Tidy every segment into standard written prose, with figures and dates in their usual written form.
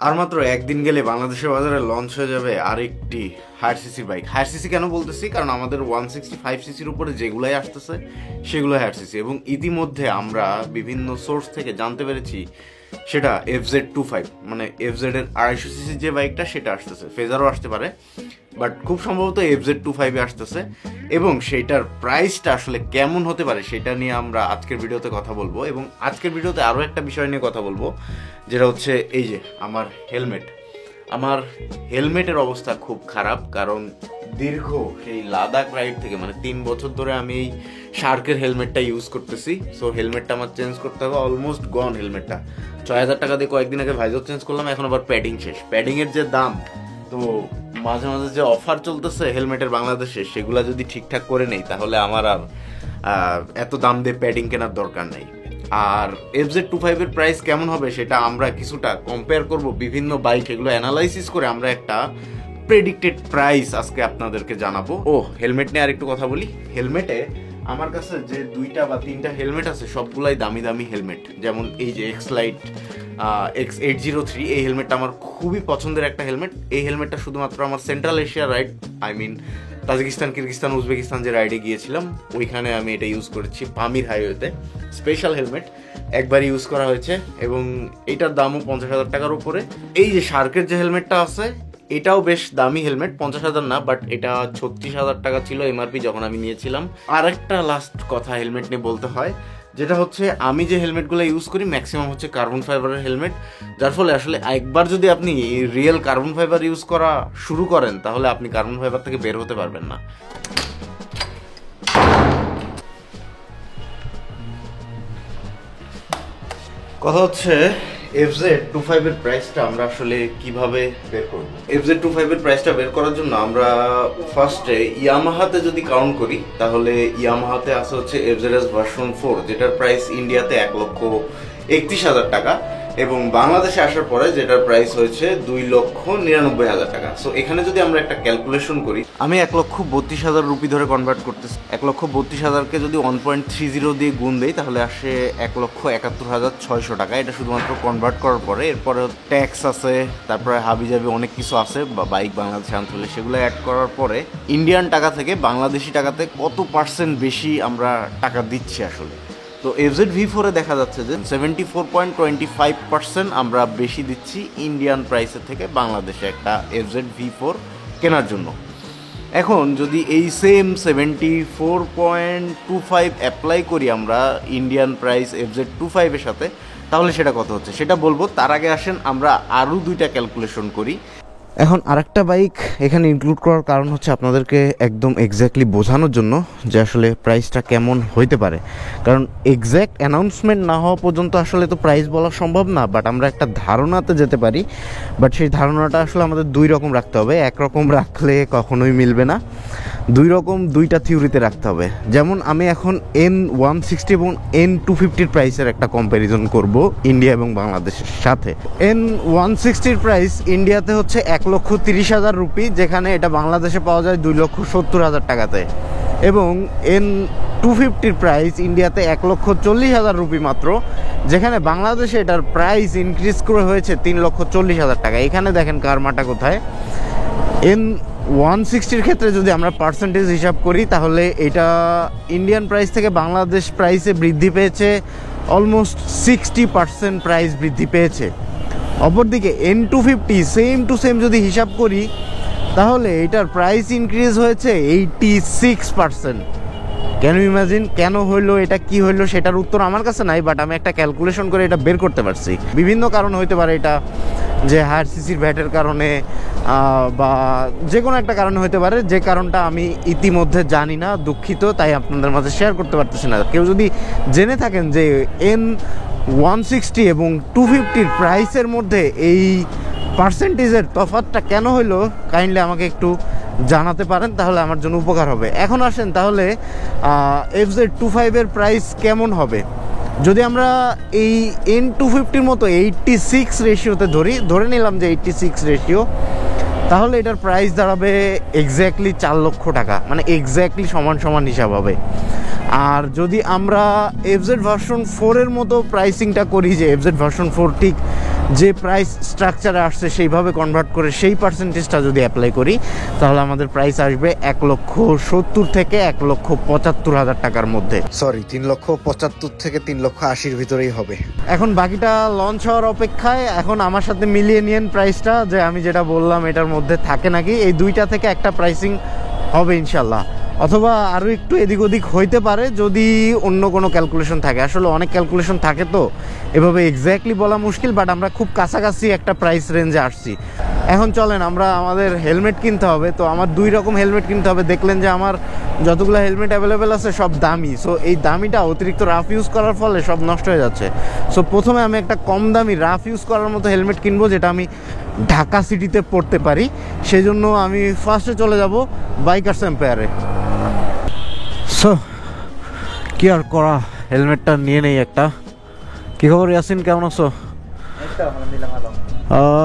আর মাত্র একদিন গেলে বাংলাদেশের বাজারে লঞ্চ হয়ে যাবে আরেকটি হায়ার সিসির বাইক। হায়ার সিসি কেন বলতেছি, কারণ আমাদের 165 সিসির উপরে যেগুলাই আসতেছে সেগুলো হায়ার সিসি, এবং ইতিমধ্যে আমরা বিভিন্ন সোর্স থেকে জানতে পেরেছি সেটা FZ25, মানে FZ এর 250 সিসির যে বাইকটা সেটা আসতেছে। ফেজারও আসতে পারে, বাট খুব সম্ভবত FZ25 আসতেছে, এবং সেইটার প্রাইসটা আসলে কেমন হতে পারে সেটা নিয়ে আমরা আজকের ভিডিওতে কথা বলবো। এবং আজকের ভিডিওতে আরও একটা বিষয় নিয়ে কথা বলবো, যেটা হচ্ছে এই যে আমার হেলমেটের অবস্থা খুব খারাপ। কারণ দীর্ঘ সেই লাদাখ রাইড থেকে, মানে 3 বছর ধরে আমি এই শার্কের হেলমেটটা ইউজ করতেছি। সো হেলমেটটা আমার চেঞ্জ করতে হবে, অলমোস্ট গন হেলমেটটা। 6000 টাকা দিয়ে কয়েকদিন আগে ভাইজার চেঞ্জ করলাম, এখন আবার প্যাডিং শেষ। প্যাডিংয়ের যে দাম, তো মাঝে মাঝে যে অফার চলতেছে হেলমেটের বাংলাদেশে, সেগুলো যদি ঠিকঠাক করে নেই তাহলে আমার আর এত দাম দিয়ে প্যাডিং কেনার দরকার নেই। আর FZ25 এর প্রাইস কেমন হবে সেটা আমরা কিছুটা কম্পেয়ার করব বিভিন্ন বাইক, এগুলো অ্যানালাইসিস করে আমরা একটা প্রেডিক্টেড প্রাইস আজকে আপনাদেরকে জানাবো। হেলমেট নিয়ে আর একটু কথা বলি। হেলমেটে আমার কাছে যে 2টা বা 3টা হেলমেট আছে সবগুলাই দামি দামি হেলমেট। যেমন এই যে X-Lite X803, এই হেলমেটটা আমার খুবই পছন্দের একটা হেলমেট। এই হেলমেটটা শুধুমাত্র আমার central Asia ride, Tajikistan, Kyrgyzstan, Uzbekistan যে রাইডে গিয়েছিলাম ওইখানে আমি এটা ইউজ করেছি পামির হাইওয়েতে। স্পেশাল হেলমেট, একবার ইউজ করা হয়েছে, এবং এটার দামও 50,000 টাকার উপরে। এই যে শার্কের যে হেলমেটটা আছে এটাও বেশ দামি হেলমেট, 50,000 না, বাট এটা 36,000 টাকা ছিল এমআরপি যখন আমি নিয়েছিলাম। আর একটা লাস্ট কথা হেলমেট নিয়ে বলতে হয়, যেটা হচ্ছে আমি যে হেলমেটগুলো ইউজ করি ম্যাক্সিমাম হচ্ছে কার্বন ফাইবারের হেলমেট, যার ফলে আসলে একবার যদি আপনি রিয়েল কার্বন ফাইবার ইউজ করা শুরু করেন তাহলে আপনি কার্বন ফাইবার থেকে বের হতে পারবেন না। কথা হচ্ছে FZ25 এর প্রাইসটা আমরা আসলে কিভাবে বের করব। FZ25 এর প্রাইসটা বের করার জন্য আমরা ফার্স্টে ইয়ামাহাতে যদি কাউন্ট করি, তাহলে ইয়ামাহাতে আছে হচ্ছে FZS ভার্সন 4, যেটার প্রাইস ইন্ডিয়াতে 1,31,000 টাকা, এবং বাংলাদেশে আসার পরে যেটার প্রাইস হয়েছে 2,99,000 টাকা। সো এখানে যদি আমরা একটা ক্যালকুলেশন করি, আমি 1,32,000 রুপি ধরে কনভার্ট করতেছি। 1,32,000কে যদি 1.30 দিয়ে গুণ দেই তাহলে আসে 1,71,600 টাকা। এটা শুধুমাত্র কনভার্ট করার পরে। এরপরে ট্যাক্স আছে, তারপরে হাবিজাবি অনেক কিছু আছে বা বাইক বাংলাদেশে আনতে হলে সেগুলো অ্যাড করার পরে ইন্ডিয়ান টাকা থেকে বাংলাদেশি টাকাতে কত পার্সেন্ট বেশি আমরা টাকা দিচ্ছি আসলে। তো FZ-V4 এ দেখা যাচ্ছে যে 74.25% আমরা বেশি দিচ্ছি ইন্ডিয়ান প্রাইসের থেকে বাংলাদেশে একটা FZ-V4 কেনার জন্য। এখন যদি এই সেম 74.25 অ্যাপ্লাই করি আমরা ইন্ডিয়ান প্রাইস FZ-25 এর সাথে, তাহলে সেটা কত হচ্ছে সেটা বলবো। তার আগে আসেন আমরা আরও 2টা ক্যালকুলেশন করি। এখন আরেকটা বাইক এখানে ইনক্লুড করার কারণ হচ্ছে আপনাদেরকে একদম এক্স্যাক্টলি বোঝানোর জন্য যে আসলে প্রাইসটা কেমন হইতে পারে। কারণ এক্স্যাক্ট অ্যানাউন্সমেন্ট না হওয়া পর্যন্ত আসলে তো প্রাইস বলা সম্ভব না, বাট আমরা একটা ধারণাতে যেতে পারি। বাট সেই ধারণাটা আসলে আমাদের 2 রকম রাখতে হবে। একরকম রাখলে কখনোই মিলবে না, 2টা থিওরিতে রাখতে হবে। যেমন আমি এখন N160 এবং N250 প্রাইসের একটা কম্প্যারিজন করব ইন্ডিয়া এবং বাংলাদেশের সাথে। N160 প্রাইস ইন্ডিয়াতে হচ্ছে 1,30,000 রুপি, যেখানে এটা বাংলাদেশে পাওয়া যায় 2,70,000 টাকাতে, এবং N250 প্রাইস ইন্ডিয়াতে 1,40,000 রুপি মাত্র, যেখানে বাংলাদেশে এটার প্রাইস ইনক্রিজ করে হয়েছে 3,40,000 টাকা। এখানে দেখেন কারমাটা কোথায়। N160 ক্ষেত্রে যদি আমরা পার্সেন্টেজ হিসাব করি তাহলে এটা ইন্ডিয়ান প্রাইস থেকে বাংলাদেশ প্রাইসে বৃদ্ধি পেয়েছে অলমোস্ট 60% প্রাইস বৃদ্ধি পেয়েছে। অপরদিকে N250 সেম টু সেম যদি হিসাব করি তাহলে এটার প্রাইস ইনক্রিজ হয়েছে 86%। ক্যান ইউ ইমাজিন কেন হইলো, এটা কি হইলো সেটার উত্তর আমার কাছে নাই, বাট আমি একটা ক্যালকুলেশন করে এটা বের করতে পারছি। বিভিন্ন কারণ হইতে পারে, এটা যে হায়ার সিসির ভ্যাটের কারণে বা যে কোনো একটা কারণে হতে পারে, যে কারণটা আমি ইতিমধ্যে জানি না, দুঃখিত, তাই আপনাদের মাঝে শেয়ার করতে পারতেছি না। কেউ যদি জেনে থাকেন যে N160 এবং 250 প্রাইসের মধ্যে এই পার্সেন্টেজের তফাৎটা কেন হইলো, কাইন্ডলি আমাকে একটু জানাতে পারেন, তাহলে আমার জন্য উপকার হবে। এখন আসেন তাহলে FZ-25 এর প্রাইস কেমন হবে। যদি আমরা এই N250-র মতো 86 রেশিওতে ধরে নিলাম যে 86 রেশিও, তাহলে এটার প্রাইস দাঁড়াবে এক্স্যাক্টলি 4 লক্ষ টাকা, মানে এক্স্যাক্টলি সমান সমান হিসাব হবে। আর যদি আমরা FZ ভার্সন 4 এর মতো প্রাইসিংটা করি, যে FZ ভার্সন 4 ঠিক যে প্রাইস স্ট্রাকচারে আসছে সেইভাবে কনভার্ট করে সেই পার্সেন্টেজটা যদি অ্যাপ্লাই করি, তাহলে আমাদের প্রাইস আসবে 1,70,000 থেকে 1,75,000 টাকার মধ্যে। সরি, 3,75,000 থেকে 3,80,000 ভিতরেই হবে। এখন বাকিটা লঞ্চ হওয়ার অপেক্ষায়। এখন আমার সাথে মিলিয়ে নিয়েন প্রাইসটা, যে আমি যেটা বললাম এটার মধ্যে থাকে নাকি। এই দুইটা থেকে একটা প্রাইসিং হবে ইনশাল্লাহ, অথবা আরও একটু এদিক ওদিক হইতে পারে যদি অন্য কোনো ক্যালকুলেশন থাকে। আসলে অনেক ক্যালকুলেশন থাকে, তো এভাবে এক্স্যাক্টলি বলা মুশকিল, বাট আমরা খুব কাছাকাছি একটা প্রাইস রেঞ্জে আসছি। এখন চলেন আমরা আমাদের হেলমেট কিনতে হবে। তো আমার 2 রকম হেলমেট কিনতে হবে। দেখলেন যে আমার যতগুলো হেলমেট অ্যাভেলেবেল আছে সব দামি। সো এই দামিটা অতিরিক্ত রাফ ইউজ করার ফলে সব নষ্ট হয়ে যাচ্ছে। সো প্রথমে আমি একটা কম দামি রাফ ইউজ করার মতো হেলমেট কিনবো, যেটা আমি ঢাকা সিটিতে পড়তে পারি। সেই জন্য আমি ফার্স্টে চলে যাব বাইকার্স এম্পায়ারে। সো কি আর করা, হেলমেটটা নিয়ে নেই একটা। কি খবর ইয়াসিন, কেমন আছো?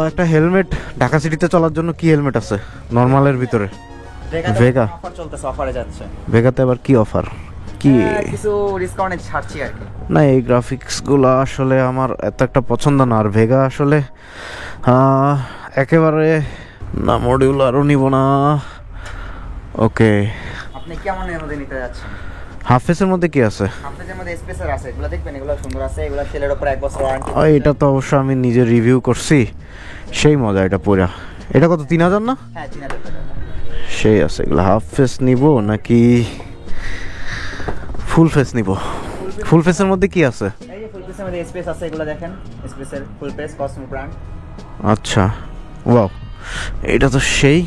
একটা হেলমেট ঢাকা সিটিতে চলার জন্য কি হেলমেট আছে নরমালের ভিতরে? ভেগা অফার চলতেছে, অফারে যাচ্ছে। ভেগাতে আবার কি অফার? কি কিছু ডিসকাউন্টে ছাড়ছি আর কি। না, এই গ্রাফিক্সগুলো আসলে আমার এত একটা পছন্দ না। আর ভেগা আসলে একেবারে না, মডিউল আরও নিব না। ওকে, আপনি কেমন এর মধ্যে নিতে যাচ্ছেন? হাফ ফেসের মধ্যে কি আছে? আপনাদের মধ্যে স্পেসার আছে, এগুলো দেখবেন, এগুলো সুন্দর আছে। এগুলো সেলের উপর 1 বছর ওয়ারেন্টি। এটা তো অবশ্য আমি নিজে রিভিউ করছি, সেই মজা এটা পুরা। এটা কত, 3,000 না? হ্যাঁ, 3,000 টাকা। সেই আছে। এগুলো হাফ ফেস নিব নাকি ফুল ফেস নিব? ফুল ফেসের মধ্যে কি আছে? এই যে ফুল ফেসের মধ্যে স্পেস আছে, এগুলো দেখেন, স্পেসের ফুল ফেস কসমো ব্র্যান্ড। আচ্ছা, ওয়াও, এটা তো সেই।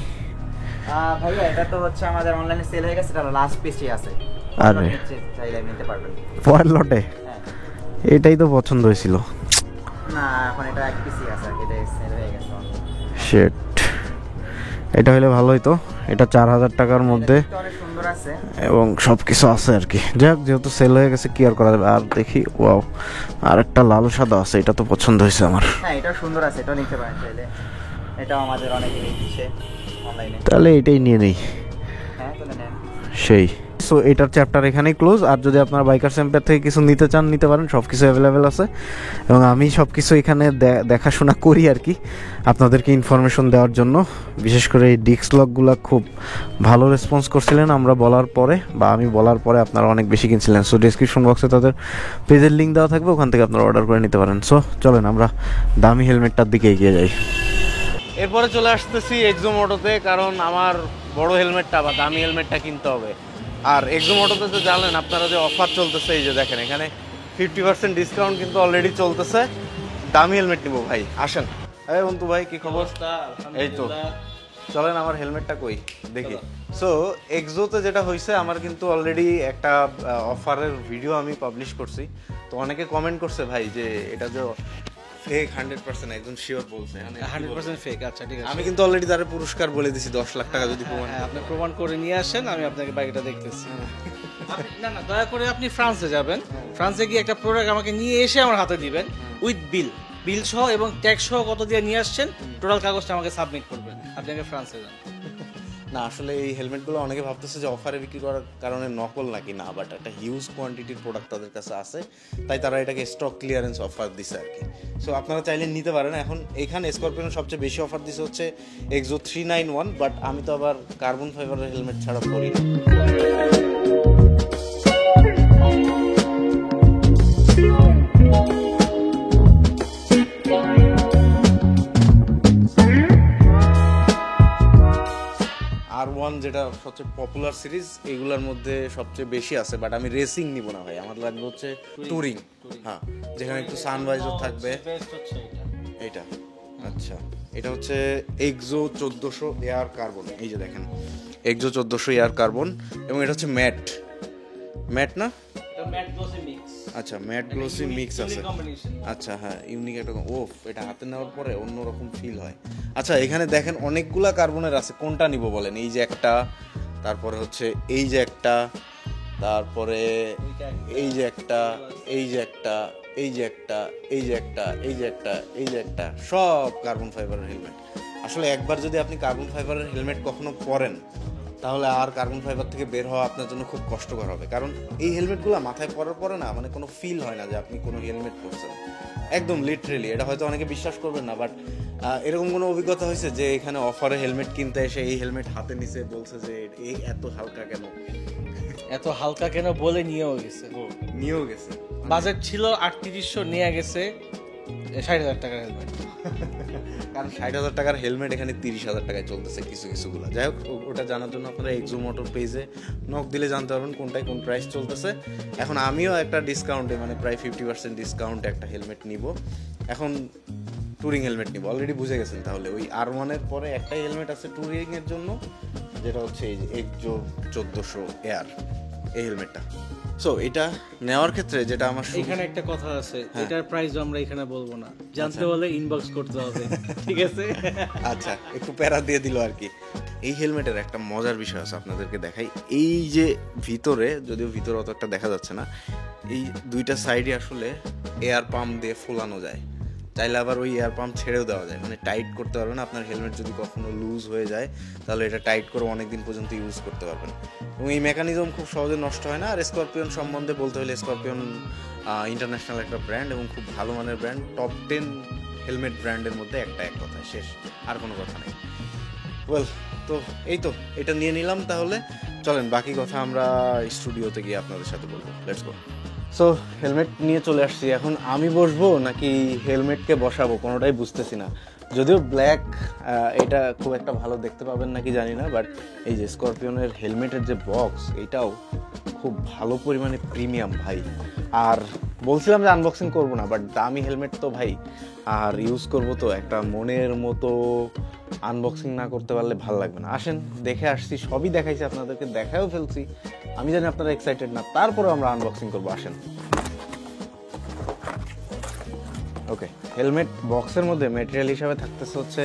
ভাইয়া এটা তো হচ্ছে আমাদের অনলাইনে সেল হয়ে গেছে, এটা লাস্ট পিসই আছে। আরে চাইলে নিতে পারবেন পয়ের লটে। হ্যাঁ, এটাই তো পছন্দ হয়েছিল। না এখন এটা এক পিসই আছে, এটা সেল হয়ে গেছে। শেট, এটা হলে ভালো হইতো। এটা 4,000 টাকার মধ্যে অনেক সুন্দর আছে এবং সব কিছু আছে আর কি। যাক, যেহেতু সেল হয়ে গেছে কি আর করা যাবে। আর দেখি, ওয়াও, আর একটা লাল সাদা আছে, এটা তো পছন্দ হয়েছে আমার। হ্যাঁ, এটা সুন্দর আছে, এটা নিতে পারেন চাইলে। এটাও আমাদের অনেকে দিচ্ছে অনলাইনে। তাহলে এটাই নিয়ে নেই। হ্যাঁ, তাহলে নেন। সেই। সো এটার চ্যাপ্টার এখানেই ক্লোজ। আর যদি আপনার বাইকার এম্পায়ার থেকে কিছু নিতে চান, নিতে পারেন, সব কিছু অ্যাভেলেবেল আছে। এবং আমি সব কিছু এখানে দেখাশোনা করি আর কি, আপনাদেরকে ইনফরমেশন দেওয়ার জন্য। বিশেষ করে এই ডিস্ক লকগুলো খুব ভালো রেসপন্স করছিলেন আমরা বলার পরে, বা আমি বলার পরে আপনারা অনেক বেশি কিনছিলেন। সো ডিসক্রিপশন বক্সে তাদের পেজের লিঙ্ক দেওয়া থাকবে, ওখান থেকে আপনারা অর্ডার করে নিতে পারেন। সো চলেন আমরা দামি হেলমেটটার দিকে এগিয়ে যাই। এরপরে চলে আসতেছি এক্সো মোটোতে, কারণ আমার বড় হেলমেটটা বা দামি হেলমেটটা কিনতে হবে। আর এক্সো মোটোতে তো জানেন আপনারা যে অফার চলতেছে, এই যে দেখেন এখানে 50% ডিসকাউন্ট কিন্তু অলরেডি চলতেছে। দামি হেলমেট নিবো ভাই, আসেন। এই বন্ধু ভাই, কি খবর? এই তো, চলেন আমার হেলমেটটা কই দেখি। সো এক্সোতে যেটা হয়েছে, আমার কিন্তু অলরেডি একটা অফারের ভিডিও আমি পাবলিশ করছি। তো অনেকে কমেন্ট করছে ভাই যে এটা যে ফেক 100%, একদম শিওর বলছে 100% ফেক। আচ্ছা ঠিক আছে, আমি কিন্তু অলরেডি তার পুরস্কার বলে দিছি 10 লাখ টাকা যদি প্রমাণ। আপনি প্রমাণ করে নিয়ে আসেন, আমি আপনাকে বাইকটা দেখতেছি। না না, দয়া করে আপনি ফ্রান্সে যাবেন, ফ্রান্সে গিয়ে একটা প্রোডাক্ট আমাকে নিয়ে এসে আমার হাতে দিবেন উইথ বিল সহ এবং ট্যাক্স সহ কত দিয়ে নিয়ে আসছেন টোটাল কাগজটা আমাকে সাবমিট করবেন। আপনাকে ফ্রান্সে যান। না, আসলে এই হেলমেটগুলো অনেকে ভাবতেছে যে অফারে বিক্রি করার কারণে নকল নাকি, না, বাট একটা হিউজ কোয়ান্টিটির প্রোডাক্ট তাদের কাছে আছে, তাই তারা এটাকে স্টক ক্লিয়ারেন্স অফার দিছে আর কি। সো আপনারা চাইলে নিতে পারেন। এখন এখানে স্করপিওন সবচেয়ে বেশি অফার দিছে হচ্ছে এক্সো 391, বাট আমি তো আবার কার্বন ফাইবারের হেলমেট ছাড়া পরি না। R1 যেটা সবচেয়ে পপুলার সিরিজ, এগুলোর মধ্যে সবচেয়ে বেশি আছে, বাট আমি রেসিং নিব না ভাই, আমার লাগবে হচ্ছে টুরিং। হ্যাঁ, যেখানে একটু সানভাইজও থাকবে। এইটা আচ্ছা, এটা হচ্ছে এক্সো 1400 এয়ার কার্বন। এই যে দেখেন এক্সো 1400 এয়ার কার্বন, এবং এটা হচ্ছে ম্যাট না, আচ্ছা ম্যাট গ্লোসি মিক্স আছে। আচ্ছা হ্যাঁ, ইউনিক একটা এটা হাতে নেওয়ার পরে অন্যরকম ফিল হয়। আচ্ছা, এখানে দেখেন অনেকগুলা কার্বনের আছে, কোনটা নিব বলেন? এই যে একটা, তারপরে হচ্ছে এই যে একটা, তারপরে এই যে একটা, এই যে একটা, এই যে একটা, এই যে একটা, এই যে একটা, এই যে একটা, সব কার্বন ফাইবারের হেলমেট। আসলে একবার যদি আপনি কার্বন ফাইবারের হেলমেট কখনো পরেন, তাহলে আর কার্বন ফাইবার থেকে বের হওয়া আপনার জন্য খুব কষ্টকর হবে। কারণ এই হেলমেটগুলো মাথায় পরার পরে না মানে কোনো ফিল হয় না যে আপনি কোনো হেলমেট পরছেন, একদম লিটারেলি। এটা হয়তো অনেকে বিশ্বাস করবেন না, বাট এরকম কোনো অভিজ্ঞতা হয়েছে যে এখানে অফারে হেলমেট কিনতে এসে এই হেলমেট হাতে নিচে বলছে যে এই এত হালকা কেন, এত হালকা কেন বলে নিয়েও গেছে। নিয়েও গেছে। বাজেট ছিল 3800, নিয়ে গেছে 60,000 টাকার হেলমেট। কারণ 60,000 টাকার হেলমেট এখানে 30,000 টাকায় চলতেছে কিছু কিছুগুলো। যাই হোক, ওটা জানার জন্য আপনারা এক্সো মোটর পেজে নক দিলে জানতে পারবেন কোনটায় কোন প্রাইস চলতেছে। এখন আমিও একটা ডিসকাউন্টে মানে প্রায় 50% ডিসকাউন্টে একটা হেলমেট নিব। এখন ট্যুরিং হেলমেট নিব, অলরেডি বুঝে গেছেন। তাহলে ওই R1-এর পরে একটাই হেলমেট আছে ট্যুরিংয়ের জন্য, যেটা হচ্ছে এই যে এক্সো 1400 এয়ার, এই হেলমেটটা। সো এটা নেওয়ার ক্ষেত্রে যেটা আমার এখানে একটা কথা আছে, এটার প্রাইস আমরা এখানে বলবো না, জানতে হলে ইনবক্স করতে হবে, ঠিক আছে? আচ্ছা, একটু প্যারা দিয়ে দিল আর কি। এই হেলমেটের একটা মজার বিষয় আছে, আপনাদেরকে দেখাই। এই যে ভিতরে, যদিও ভিতরে অত একটা দেখা যাচ্ছে না, এই দুইটা সাইডে আসলে এয়ার পাম্প দিয়ে ফোলানো যায়। চাইলে আবার ওই এয়ার পাম্প ছেড়েও দেওয়া যায়, মানে টাইট করতে পারবেন। আপনার হেলমেট যদি কখনো লুজ হয়ে যায় তাহলে এটা টাইট করে অনেকদিন পর্যন্ত ইউজ করতে পারবেন, এবং এই মেকানিজম খুব সহজে নষ্ট হয় না। আর স্করপিয়ন সম্বন্ধে বলতে হলে, স্করপিয়ন ইন্টারন্যাশনাল একটা ব্র্যান্ড এবং খুব ভালো মানের ব্র্যান্ড, টপ 10 হেলমেট ব্র্যান্ডের মধ্যে একটা, এক কথা শেষ, আর কোনো কথা নেই। ওয়েল, তো এই তো এটা নিয়ে নিলাম। তাহলে চলেন বাকি কথা আমরা স্টুডিওতে গিয়ে আপনাদের সাথে বলবো। Let's go. সো হেলমেট নিয়ে চলে আসছি। এখন আমি বসবো নাকি হেলমেটকে বসাবো কোনোটাই বুঝতেছি না। যদিও ব্ল্যাক, এটা খুব একটা ভালো দেখতে পাবেন নাকি জানি না, বাট এই যে স্করপিয়নের হেলমেটের যে বক্স, এটাও খুব ভালো পরিমাণে প্রিমিয়াম ভাই। আর বলছিলাম যে আনবক্সিং করবো না, বাট দামি হেলমেট তো ভাই, আর ইউজ করবো তো একটা মনের মতো, আনবক্সিং না করতে পারলে ভালো লাগবে না। আসেন, দেখে আসছি, সবই দেখাইছি আপনাদেরকে, দেখাও ফেলছি। আমি জানি আপনারা এক্সাইটেড না, তারপরেও আমরা আনবক্সিং করবো। আসেন। ওকে, হেলমেট বক্সের মধ্যে ম্যাটেরিয়াল হিসাবে থাকতেছে হচ্ছে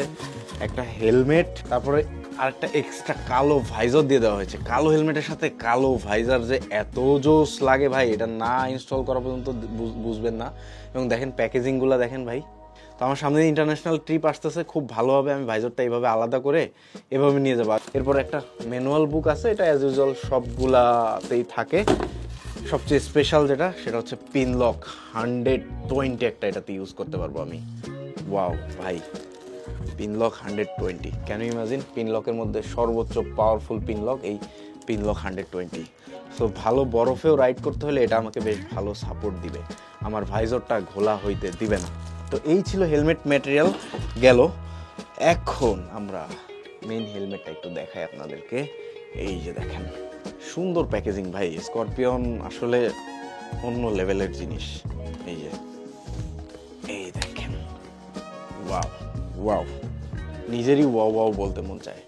একটা হেলমেট, তারপরে আরেকটা এক্সট্রা কালো ভাইজার দিয়ে দেওয়া হয়েছে। কালো হেলমেটের সাথে কালো ভাইজার যে এত জোস লাগে ভাই, এটা না ইনস্টল করা পর্যন্ত বুঝবেন না। এবং দেখেন প্যাকেজিংগুলো দেখেন ভাই। তো আমার সামনে ইন্টারন্যাশনাল ট্রিপ আসতেছে, খুব ভালো হবে আমি ভাইজারটা এইভাবে আলাদা করে এভাবে নিয়ে যাবো। এরপর একটা ম্যানুয়াল বুক আছে, এটা অ্যাজ ইউজুয়াল সবগুলাতেই থাকে। সবচেয়ে স্পেশাল যেটা, সেটা হচ্ছে পিন লক 120 একটা এটাতে ইউজ করতে পারবো আমি। ওয়াও ভাই, pin lock 120, can you imagine? Pin লকের মধ্যে সর্বোচ্চ পাওয়ারফুল পিন লক, এই পিন লক 120। সো ভালো বরফেও রাইড করতে হলে এটা আমাকে বেশ ভালো সাপোর্ট দিবে, আমার ভাইজরটা ঘোলা হইতে দিবে না। তো এই ছিল হেলমেট ম্যাটেরিয়াল গেল। এখন আমরা মেইন হেলমেটটা একটু দেখাই আপনাদেরকে। এই যে দেখেন, সুন্দর প্যাকেজিং ভাই। স্করপিয়ন আসলে অন্য লেভেলের জিনিস। এই যে, এই দেখেন, ওয়াও ওয়াও, নিজেরই ওয়াও ওয়াও বলতে মন চায়।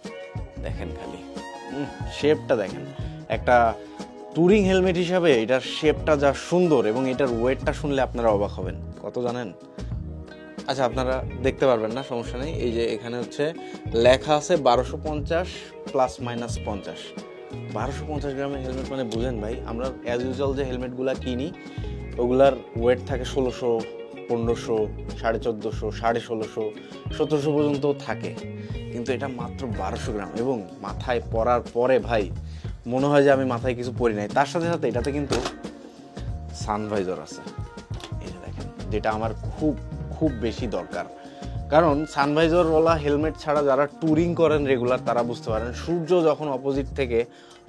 দেখেন খালি শেপটা দেখেন, একটা ট্যুরিং হেলমেট হিসাবে এটার শেপটা যা সুন্দর, এবং এটার ওয়েটটা শুনলে আপনারা অবাক হবেন। কত জানেন? আচ্ছা, আপনারা দেখতে পারবেন না, সমস্যা নেই। এই যে এখানে হচ্ছে লেখা আছে 1250 ± 50। 1250 গ্রামের হেলমেট মানে বুঝেন ভাই, আমরা অ্যাজ ইউজুয়াল যে হেলমেটগুলো কিনি ওগুলার ওয়েট থাকে 1600, 1500, 1450, 1650, 1700 পর্যন্ত থাকে, কিন্তু এটা মাত্র 1200 গ্রাম। এবং মাথায় পরার পরে ভাই মনে হয় যে আমি মাথায় কিছু পরি নাই। তার সাথে সাথে এটাতে কিন্তু সানভাইজার আছে, এই যে দেখেন, যেটা আমার খুব খুব বেশি দরকার। কারণ সানভাইজারওয়ালা হেলমেট ছাড়া যারা ট্যুরিং করেন রেগুলার, তারা বুঝতে পারেন সূর্য যখন অপোজিট থেকে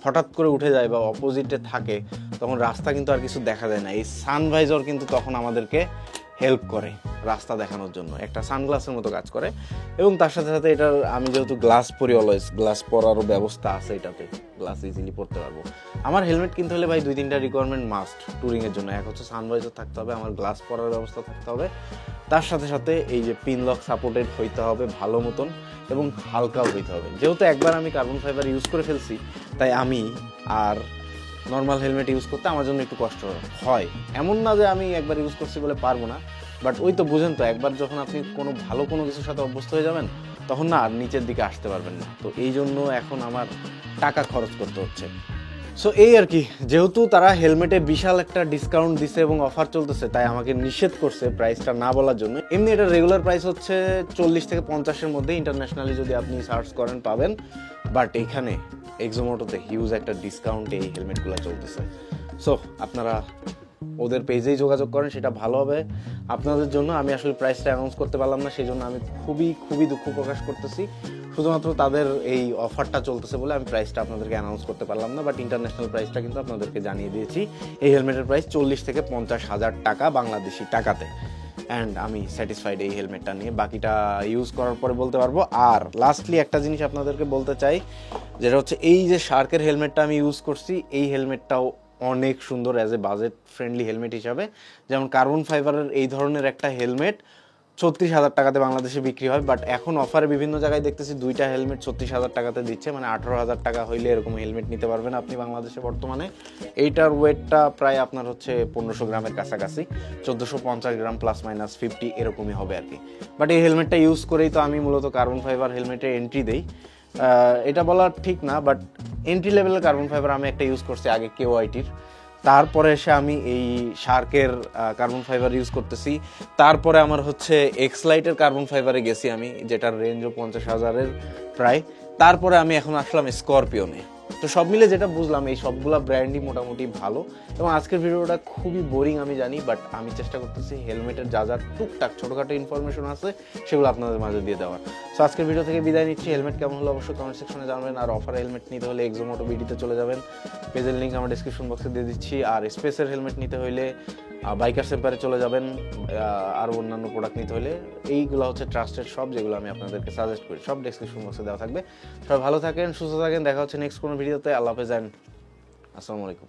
হঠাৎ করে উঠে যায় বা অপোজিটে থাকে, তখন রাস্তা কিন্তু আর কিছু দেখা যায় না। এই সানভাইজার কিন্তু তখন আমাদেরকে হেল্প করে রাস্তা দেখানোর জন্য, একটা সানগ্লাসের মতো কাজ করে। এবং তার সাথে সাথে এটার, আমি যেহেতু গ্লাস পরি অলওয়েজ, গ্লাস পরারও ব্যবস্থা আছে এটাতে, গ্লাস ইজিলি পরতে পারবো। আমার হেলমেট কিনতে হলে ভাই 2-3টা রিকোয়ারমেন্ট মাস্ট ট্যুরিংয়ের জন্য। এক হচ্ছে সানভাইজার থাকতে হবে, আমার গ্লাস পরার ব্যবস্থা থাকতে হবে, তার সাথে সাথে এই যে পিন লক সাপোর্টেড হইতে হবে ভালো মতন, এবং হালকাও হইতে হবে। যেহেতু একবার আমি কার্বন ফাইবার ইউজ করে ফেলছি, তাই আমি আর নর্মাল হেলমেট ইউজ করতে আমার জন্য একটু কষ্ট হয়। এমন না যে আমি একবার ইউজ করছি বলে পারবো না, বাট ওই তো বুঝেন তো, একবার যখন আপনি ভালো কোনো কিছুর সাথে অভ্যস্ত হয়ে যাবেন, তখন না আর নিচের দিকে আসতে পারবেন না। তো এই জন্য এখন আমার টাকা খরচ করতে হচ্ছে। সো এই আর কি, যেহেতু তারা হেলমেটে বিশাল একটা ডিসকাউন্ট দিছে এবং অফার চলতেছে, তাই আমাকে নিষেধ করছে প্রাইসটা না বলার জন্য। এমনি এটা রেগুলার প্রাইস হচ্ছে 40 থেকে 50-এর মধ্যে, ইন্টারন্যাশনালি যদি আপনি সার্চ করেন পাবেন। বাট এখানে এক্সোমোটোতে হিউজ একটা ডিসকাউন্টে এই হেলমেটগুলো চলতেছে। সো আপনারা ওদের পেজেই যোগাযোগ করেন, সেটা ভালো হবে আপনাদের জন্য। আমি আসলে প্রাইসটা অ্যানাউন্স করতে পারলাম না, সেই জন্য আমি খুবই দুঃখ প্রকাশ করতেছি। শুধুমাত্র তাদের এই অফারটা চলতেছে বলে আমি প্রাইসটা আপনাদেরকে অ্যানাউন্স করতে পারলাম না, বাট ইন্টারন্যাশনাল প্রাইসটা কিন্তু আপনাদেরকে জানিয়ে দিয়েছি। এই হেলমেটের প্রাইস 40 থেকে 50,000 টাকা বাংলাদেশি টাকাতে। অ্যান্ড আমি স্যাটিসফাইড এই হেলমেটটা নিয়ে, বাকিটা ইউজ করার পরে বলতে পারবো। আর লাস্টলি একটা জিনিস আপনাদেরকে বলতে চাই, যেটা হচ্ছে এই যে শার্কের হেলমেটটা আমি ইউজ করছি, এই হেলমেটটাও অনেক সুন্দর as a budget friendly helmet হিসাবে। যেমন কার্বন ফাইবারের এই ধরনের একটা হেলমেট 36,000 টাকাতে বাংলাদেশে বিক্রি হয়, বাট এখন অফারে বিভিন্ন জায়গায় দেখতেছি 2টা হেলমেট 36,000 টাকাতে দিচ্ছে, মানে 18,000 টাকা হইলে এরকম হেলমেট নিতে পারবেন আপনি বাংলাদেশে বর্তমানে। এইটার ওয়েটটা প্রায় আপনার হচ্ছে 1500 গ্রামের কাছাকাছি, 1450 গ্রাম +-50 এরকমই হবে আর কি। বাট এই হেলমেটটা ইউজ করেই তো আমি মূলত কার্বন ফাইবার হেলমেটে এন্ট্রি দেই। এটা বলা ঠিক না, বাট এন্ট্রি লেভেলের কার্বন ফাইবার আমি একটা ইউজ করছি আগে KYT-র, তারপরে এসে আমি এই শার্কের কার্বন ফাইবার ইউজ করতেছি, তারপরে আমার হচ্ছে এক্সলাইটের কার্বন ফাইবারে গেছি আমি, যেটার রেঞ্জও 50,000-এর প্রায়, তারপরে আমি এখন আসলাম স্করপিওনে। তো সব মিলে যেটা বুঝলাম, এই সবগুলা ব্র্যান্ডই মোটামুটি ভালো। এবং আজকের ভিডিওটা খুবই বোরিং আমি জানি, বাট আমি চেষ্টা করতেছি হেলমেটের যা টুকটাক ছোটোখাটো ইনফরমেশন আছে সেগুলো আপনাদের মাঝে দিয়ে দেওয়ার। সো আজকের ভিডিও থেকে বিদায় নিচ্ছি। হেলমেট কেমন হলো অবশ্যই কমেন্ট সেকশনে জানাবেন। আর অফার হেলমেট নিতে হলে এক্সোমোটো বিডিতে চলে যাবেন, পেজের লিঙ্ক আমার ডিসক্রিপশন বক্সে দিয়ে দিচ্ছি। আর স্পেসের হেলমেট নিতে হলে বাইকার সেম্পারে চলে যাবেন। আর অন্যান্য প্রোডাক্ট নিতে হলে এইগুলো হচ্ছে ট্রাস্টেড সব, যেগুলো আমি আপনাদেরকে সাজেস্ট করি, সব ডিসক্রিপশন বক্সে দেওয়া থাকবে। সবাই ভালো থাকেন, সুস্থ থাকেন, দেখা হচ্ছে নেক্সট কোনো ভিডিওতে। আল্লাহ হাফেজ অ্যান্ড আসসালামু আলাইকুম।